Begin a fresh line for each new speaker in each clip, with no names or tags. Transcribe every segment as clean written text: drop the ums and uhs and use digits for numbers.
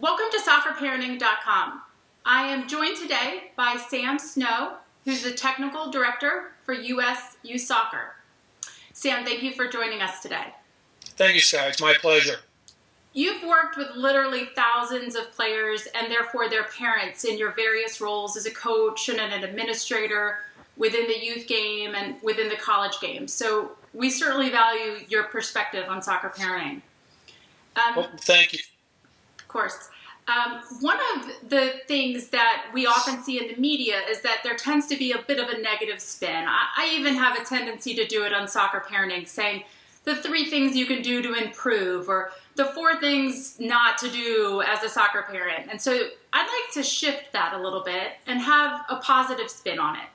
Welcome to soccerparenting.com. I am joined today by Sam Snow, who's the Technical Director for U.S. Youth Soccer. Sam, thank you for joining us today.
Thank you, Sarah. It's my pleasure.
You've worked with literally thousands of players and therefore their parents in your various roles as a coach and an administrator within the youth game and within the college game. So we certainly value your perspective on soccer parenting.
Well, thank you.
Of course. One of the things that we often see in the media is that there tends to be a bit of a negative spin. I even have a tendency to do it on soccer parenting, saying the 3 things you can do to improve or the 4 things not to do as a soccer parent. And so I'd like to shift that a little bit and have a positive spin on it.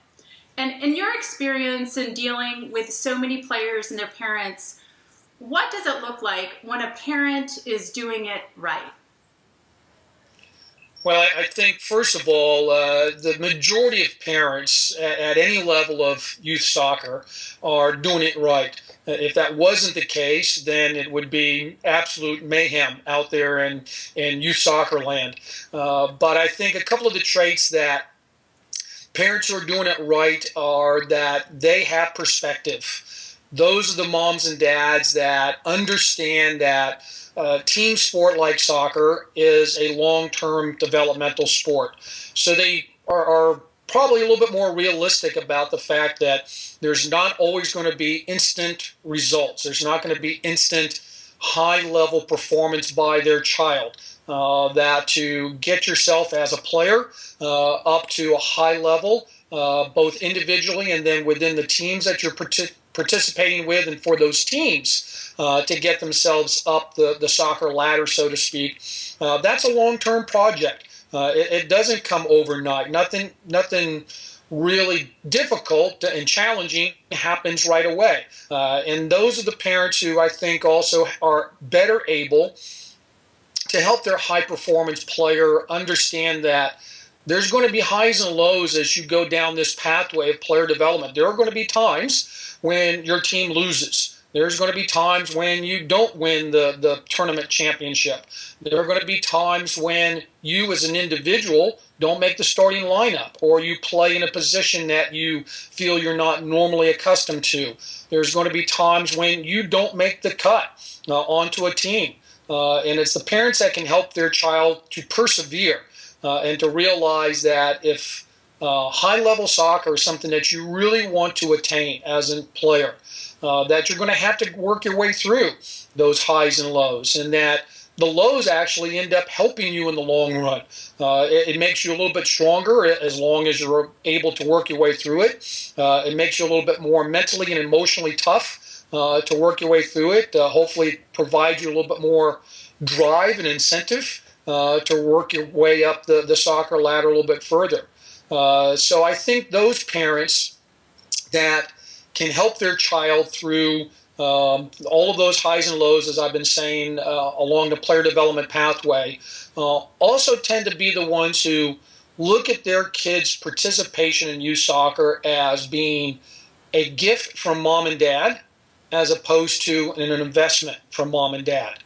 And in your experience in dealing with so many players and their parents, what does it look like when a parent is doing it right?
Well, I think, first of all, the majority of parents at any level of youth soccer are doing it right. If that wasn't the case, then it would be absolute mayhem out there in youth soccer land. But I think a couple of the traits that parents who are doing it right are that they have perspective. Those are the moms and dads that understand that team sport like soccer is a long-term developmental sport. So they are probably a little bit more realistic about the fact that there's not always going to be instant results. There's not going to be instant high-level performance by their child. That to get yourself as a player up to a high level, both individually and then within the teams that you're participating with, and for those teams to get themselves up the soccer ladder, so to speak, that's a long-term project. It doesn't come overnight. Nothing really difficult and challenging happens right away. And those are the parents who I think also are better able to help their high-performance player understand that there's going to be highs and lows as you go down this pathway of player development. There are going to be times when your team loses. There's going to be times when you don't win the tournament championship. There are going to be times when you as an individual don't make the starting lineup, or you play in a position that you feel you're not normally accustomed to. There's going to be times when you don't make the cut onto a team. And it's the parents that can help their child to persevere and to realize that if high-level soccer is something that you really want to attain as a player, that you're going to have to work your way through those highs and lows, and that the lows actually end up helping you in the long run. It makes you a little bit stronger as long as you're able to work your way through it. It makes you a little bit more mentally and emotionally tough to work your way through it. Hopefully provide you a little bit more drive and incentive to work your way up the soccer ladder a little bit further. So I think those parents that can help their child through all of those highs and lows, as I've been saying, along the player development pathway, also tend to be the ones who look at their kids' participation in youth soccer as being a gift from mom and dad, as opposed to an investment from mom and dad.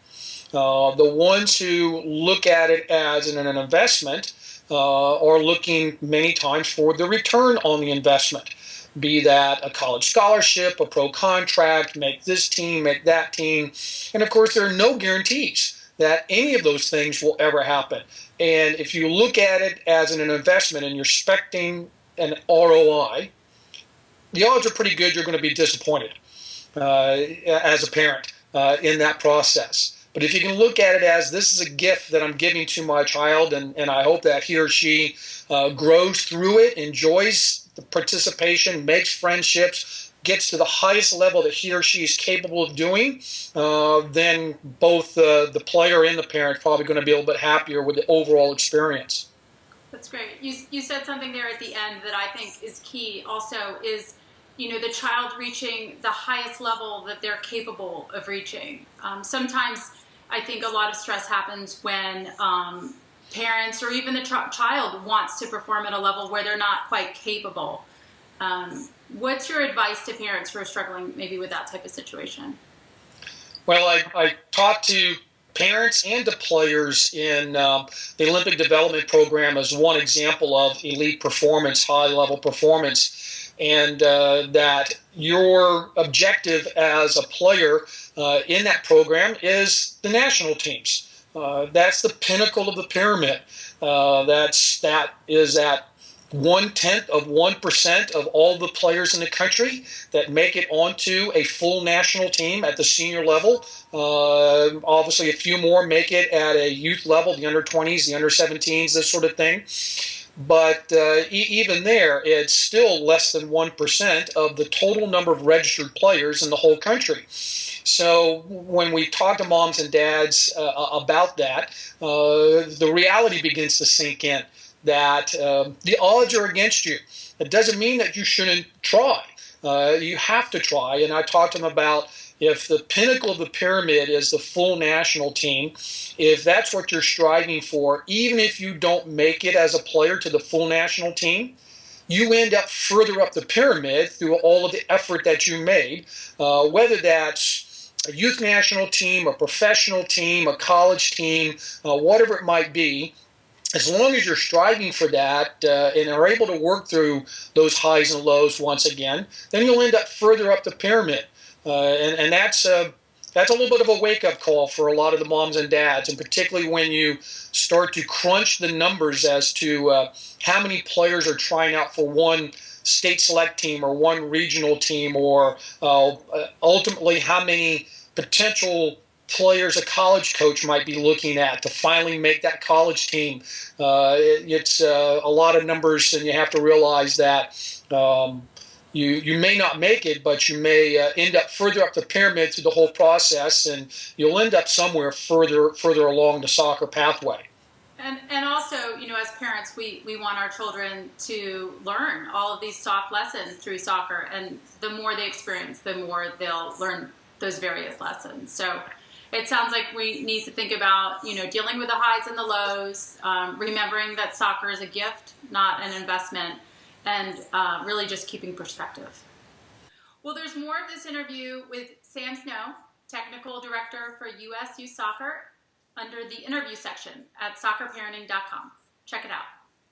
The ones who look at it as an investment are looking many times for the return on the investment, be that a college scholarship, a pro contract, make this team, make that team. And of course, there are no guarantees that any of those things will ever happen. And if you look at it as an investment and you're expecting an ROI, the odds are pretty good you're going to be disappointed as a parent in that process. But if you can look at it as this is a gift that I'm giving to my child, and I hope that he or she grows through it, enjoys the participation, makes friendships, gets to the highest level that he or she is capable of doing, then both the player and the parent are probably going to be a little bit happier with the overall experience.
That's great. You said something there at the end that I think is key also is, the child reaching the highest level that they're capable of reaching. Sometimes I think a lot of stress happens when parents or even the child wants to perform at a level where they're not quite capable. What's your advice to parents who are struggling maybe with that type of situation?
Well, I talk to parents and to players in the Olympic Development Program as one example of elite performance, high-level performance, and that your objective as a player in that program is the national teams. That's the pinnacle of the pyramid. That is at 0.1% of all the players in the country that make it onto a full national team at the senior level. Obviously, a few more make it at a youth level, the under 20s, the under 17s, this sort of thing. But even there, it's still less than 1% of the total number of registered players in the whole country. So when we talk to moms and dads about that, the reality begins to sink in that the odds are against you. It doesn't mean that you shouldn't try. You have to try. And I talked to them about if the pinnacle of the pyramid is the full national team, if that's what you're striving for, even if you don't make it as a player to the full national team, you end up further up the pyramid through all of the effort that you made, whether that's a youth national team, a professional team, a college team, whatever it might be. As long as you're striving for that and are able to work through those highs and lows once again, then you'll end up further up the pyramid. And that's a little bit of a wake-up call for a lot of the moms and dads, and particularly when you start to crunch the numbers as to how many players are trying out for one state select team or one regional team, or ultimately how many potential players a college coach might be looking at to finally make that college team. It's a lot of numbers, and you have to realize that you may not make it, but you may end up further up the pyramid through the whole process, and you'll end up somewhere further along the soccer pathway.
And also, as parents, we want our children to learn all of these soft lessons through soccer, and the more they experience, the more they'll learn those various lessons. So it sounds like we need to think about, dealing with the highs and the lows, remembering that soccer is a gift, not an investment, and really just keeping perspective. Well, there's more of this interview with Sam Snow, Technical Director for US Youth Soccer, under the interview section at soccerparenting.com. Check it out.